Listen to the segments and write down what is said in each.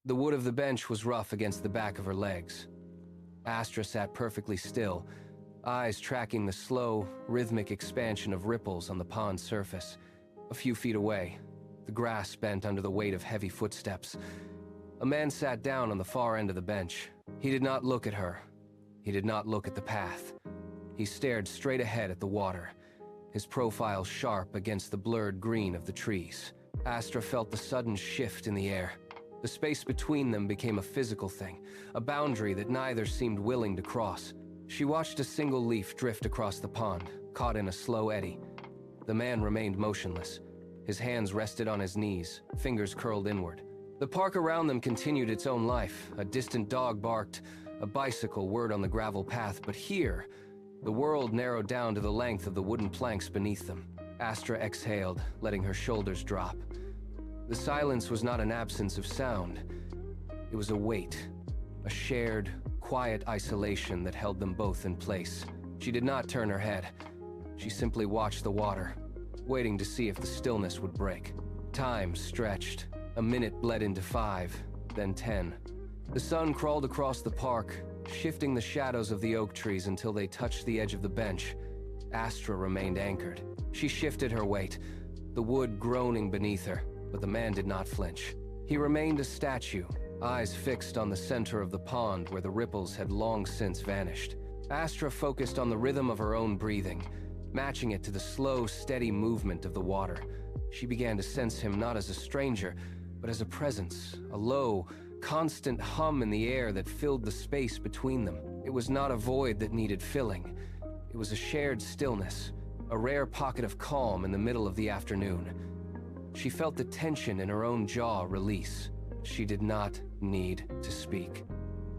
The wood of the bench was rough against the back of her legs. Astra sat perfectly still, eyes tracking the slow, rhythmic expansion of ripples on the pond's surface. A few feet away, the grass bent under the weight of heavy footsteps. A man sat down on the far end of the bench. He did not look at her. He did not look at the path. He stared straight ahead at the water, his profile sharp against the blurred green of the trees. Astra felt the sudden shift in the air. The space between them became a physical thing, a boundary that neither seemed willing to cross. She watched a single leaf drift across the pond, caught in a slow eddy. The man remained motionless. His hands rested on his knees, fingers curled inward. The park around them continued its own life. A distant dog barked, a bicycle whirred on the gravel path, but here, the world narrowed down to the length of the wooden planks beneath them. Astra exhaled, letting her shoulders drop. The silence was not an absence of sound. It was a weight, a shared, quiet isolation that held them both in place. She did not turn her head. She simply watched the water, waiting to see if the stillness would break. Time stretched. A minute bled into 5, then 10. The sun crawled across the park, shifting the shadows of the oak trees until they touched the edge of the bench. Astra remained anchored. She shifted her weight, the wood groaning beneath her, but the man did not flinch. He remained a statue, eyes fixed on the center of the pond where the ripples had long since vanished. Astra focused on the rhythm of her own breathing, matching it to the slow, steady movement of the water. She began to sense him not as a stranger, but as a presence, a low, constant hum in the air that filled the space between them. It was not a void that needed filling. It was a shared stillness, a rare pocket of calm in the middle of the afternoon. She felt the tension in her own jaw release. She did not need to speak.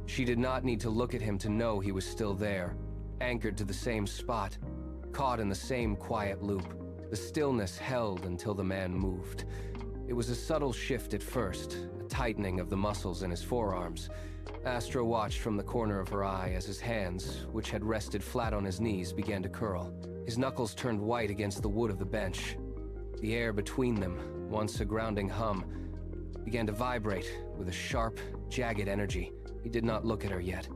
She did not need to look at him to know he was still there, anchored to the same spot, caught in the same quiet loop. The stillness held until the man moved. It was a subtle shift at first, a tightening of the muscles in his forearms. Astra watched from the corner of her eye as his hands, which had rested flat on his knees, began to curl. His knuckles turned white against the wood of the bench. The air between them, once a grounding hum, began to vibrate with a sharp, jagged energy. He did not look at her yet.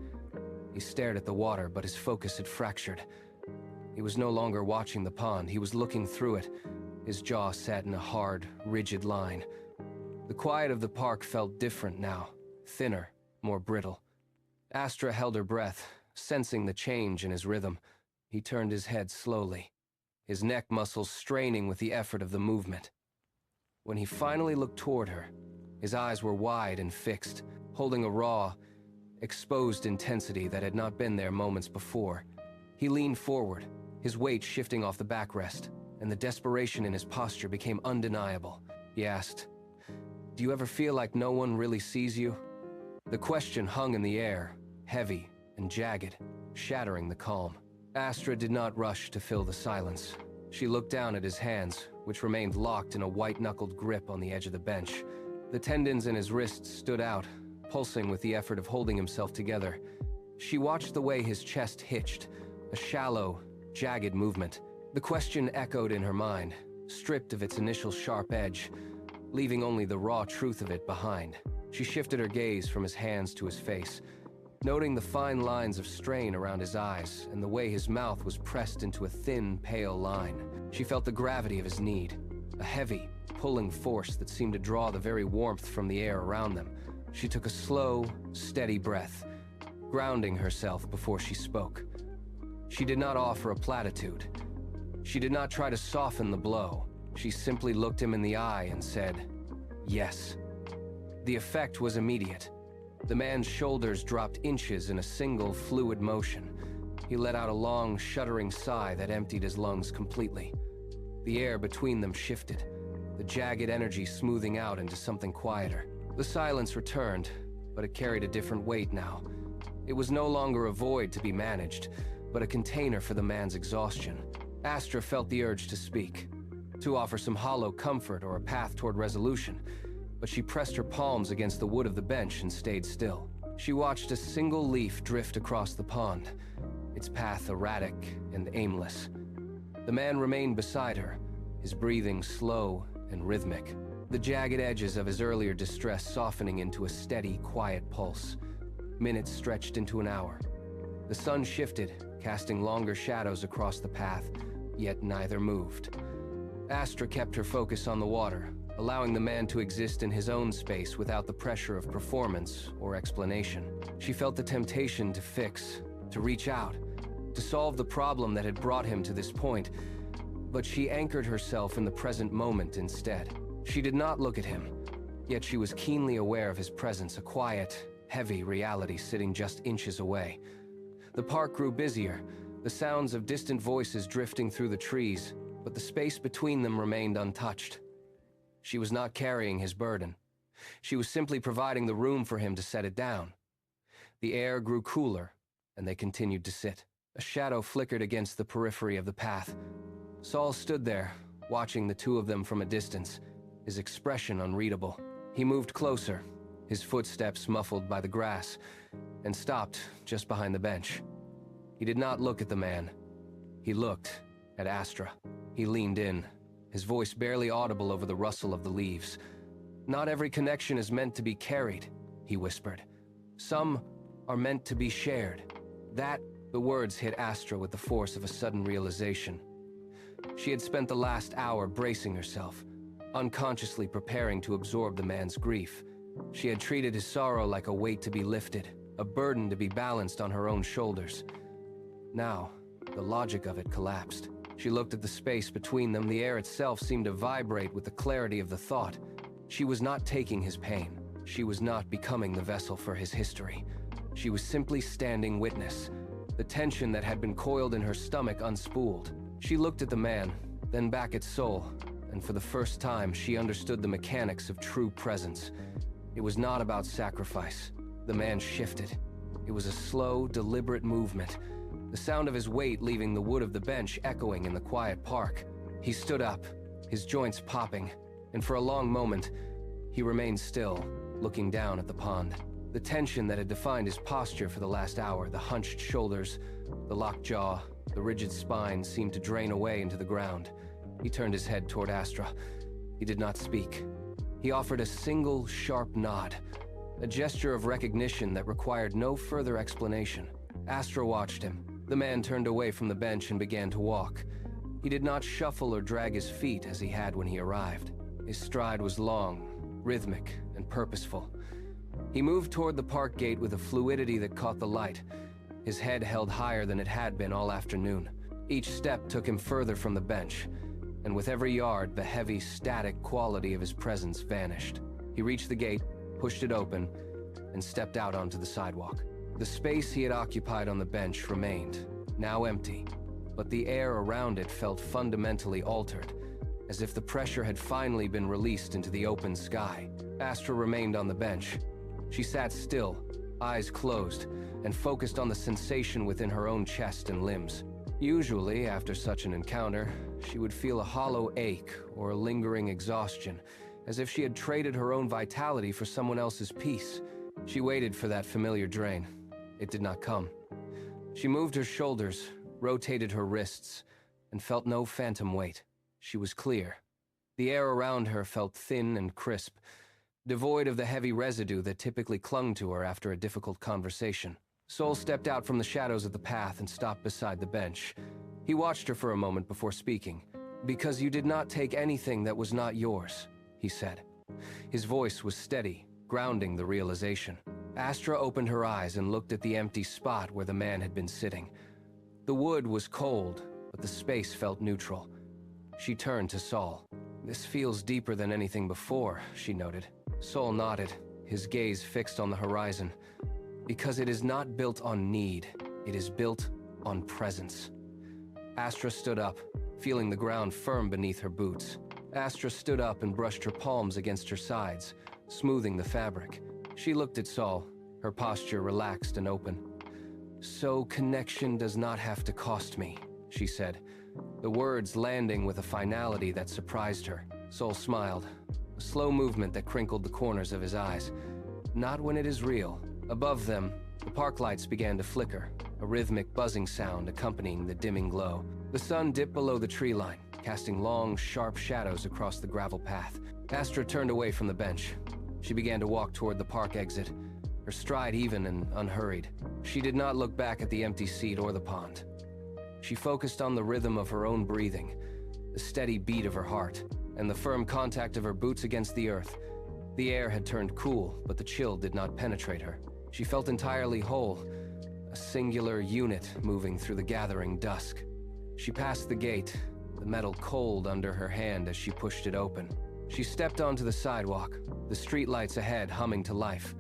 He stared at the water, but his focus had fractured. He was no longer watching the pond. He was looking through it. His jaw sat in a hard, rigid line. The quiet of the park felt different now, thinner, more brittle. Astra held her breath, sensing the change in his rhythm. He turned his head slowly, his neck muscles straining with the effort of the movement. When he finally looked toward her, his eyes were wide and fixed, holding a raw, exposed intensity that had not been there moments before. He leaned forward, his weight shifting off the backrest, and the desperation in his posture became undeniable. He asked, "Do you ever feel like no one really sees you?" The question hung in the air, heavy and jagged, shattering the calm. Astra did not rush to fill the silence. She looked down at his hands, which remained locked in a white-knuckled grip on the edge of the bench. The tendons in his wrists stood out, pulsing with the effort of holding himself together. She watched the way his chest hitched, a shallow, jagged movement. The question echoed in her mind, stripped of its initial sharp edge, leaving only the raw truth of it behind. She shifted her gaze from his hands to his face, noting the fine lines of strain around his eyes and the way his mouth was pressed into a thin, pale line. She felt the gravity of his need, a heavy, pulling force that seemed to draw the very warmth from the air around them. She took a slow, steady breath, grounding herself before she spoke. She did not offer a platitude. She did not try to soften the blow. She simply looked him in the eye and said, "Yes." The effect was immediate. The man's shoulders dropped inches in a single fluid motion. He let out a long, shuddering sigh that emptied his lungs completely. The air between them shifted, the jagged energy smoothing out into something quieter. The silence returned, but it carried a different weight now. It was no longer a void to be managed, but a container for the man's exhaustion. Astra felt the urge to speak, to offer some hollow comfort or a path toward resolution, but she pressed her palms against the wood of the bench and stayed still. She watched a single leaf drift across the pond, its path erratic and aimless. The man remained beside her, his breathing slow and rhythmic. the jagged edges of his earlier distress softening into a steady, quiet pulse. Minutes stretched into an hour. The sun shifted, casting longer shadows across the path, yet neither moved. Astra kept her focus on the water, allowing the man to exist in his own space without the pressure of performance or explanation. She felt the temptation to fix, to reach out, to solve the problem that had brought him to this point, but she anchored herself in the present moment instead. She did not look at him, yet she was keenly aware of his presence, a quiet, heavy reality sitting just inches away. The park grew busier, the sounds of distant voices drifting through the trees, but the space between them remained untouched. She was not carrying his burden. She was simply providing the room for him to set it down. The air grew cooler, and they continued to sit. A shadow flickered against the periphery of the path. Saul stood there, watching the two of them from a distance, his expression unreadable. He moved closer, his footsteps muffled by the grass, and stopped just behind the bench. He did not look at the man. He looked at Astra. He leaned in, his voice barely audible over the rustle of the leaves. "Not every connection is meant to be carried," he whispered. "Some are meant to be shared." The words hit Astra with the force of a sudden realization. She had spent the last hour bracing herself, unconsciously preparing to absorb the man's grief. She had treated his sorrow like a weight to be lifted, a burden to be balanced on her own shoulders. Now, the logic of it collapsed. She looked at the space between them. The air itself seemed to vibrate with the clarity of the thought. She was not taking his pain. She was not becoming the vessel for his history. She was simply standing witness. The tension that had been coiled in her stomach unspooled. She looked at the man, then back at Sol, and for the first time she understood the mechanics of true presence. It was not about sacrifice. The man shifted. It was a slow, deliberate movement, the sound of his weight leaving the wood of the bench echoing in the quiet park. He stood up, his joints popping, and for a long moment, he remained still, looking down at the pond. The tension that had defined his posture for the last hour, the hunched shoulders, the locked jaw, the rigid spine seemed to drain away into the ground. He turned his head toward Astra. He did not speak. He offered a single, sharp nod, a gesture of recognition that required no further explanation. Astra watched him. The man turned away from the bench and began to walk. He did not shuffle or drag his feet as he had when he arrived. His stride was long, rhythmic, and purposeful. He moved toward the park gate with a fluidity that caught the light, his head held higher than it had been all afternoon. Each step took him further from the bench, and with every yard, the heavy, static quality of his presence vanished. He reached the gate, pushed it open, and stepped out onto the sidewalk. The space he had occupied on the bench remained, now empty, but the air around it felt fundamentally altered, as if the pressure had finally been released into the open sky. Astra remained on the bench. She sat still, eyes closed, and focused on the sensation within her own chest and limbs. Usually, after such an encounter, she would feel a hollow ache or a lingering exhaustion, as if she had traded her own vitality for someone else's peace. She waited for that familiar drain. It did not come. She moved her shoulders, rotated her wrists, and felt no phantom weight. She was clear. The air around her felt thin and crisp, devoid of the heavy residue that typically clung to her after a difficult conversation. Sol stepped out from the shadows of the path and stopped beside the bench. He watched her for a moment before speaking. "Because you did not take anything that was not yours," he said. His voice was steady, grounding the realization. Astra opened her eyes and looked at the empty spot where the man had been sitting. The wood was cold, but the space felt neutral. She turned to Sol. "This feels deeper than anything before," she noted. Sol nodded, his gaze fixed on the horizon. "Because it is not built on need, it is built on presence." Astra stood up, feeling the ground firm beneath her boots. Astra stood up and brushed her palms against her sides, smoothing the fabric. She looked at Sol, her posture relaxed and open. "So connection does not have to cost me," she said, the words landing with a finality that surprised her. Sol smiled, a slow movement that crinkled the corners of his eyes. "Not when it is real." Above them, the park lights began to flicker, a rhythmic buzzing sound accompanying the dimming glow. The sun dipped below the tree line, casting long, sharp shadows across the gravel path. Astra turned away from the bench. She began to walk toward the park exit, her stride even and unhurried. She did not look back at the empty seat or the pond. She focused on the rhythm of her own breathing, the steady beat of her heart, and the firm contact of her boots against the earth. The air had turned cool, but the chill did not penetrate her. She felt entirely whole, a singular unit moving through the gathering dusk. She passed the gate, the metal cold under her hand as she pushed it open. She stepped onto the sidewalk, the streetlights ahead humming to life.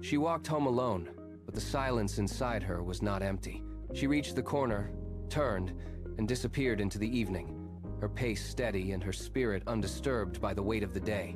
She walked home alone, but the silence inside her was not empty. She reached the corner, turned, and disappeared into the evening, her pace steady and her spirit undisturbed by the weight of the day.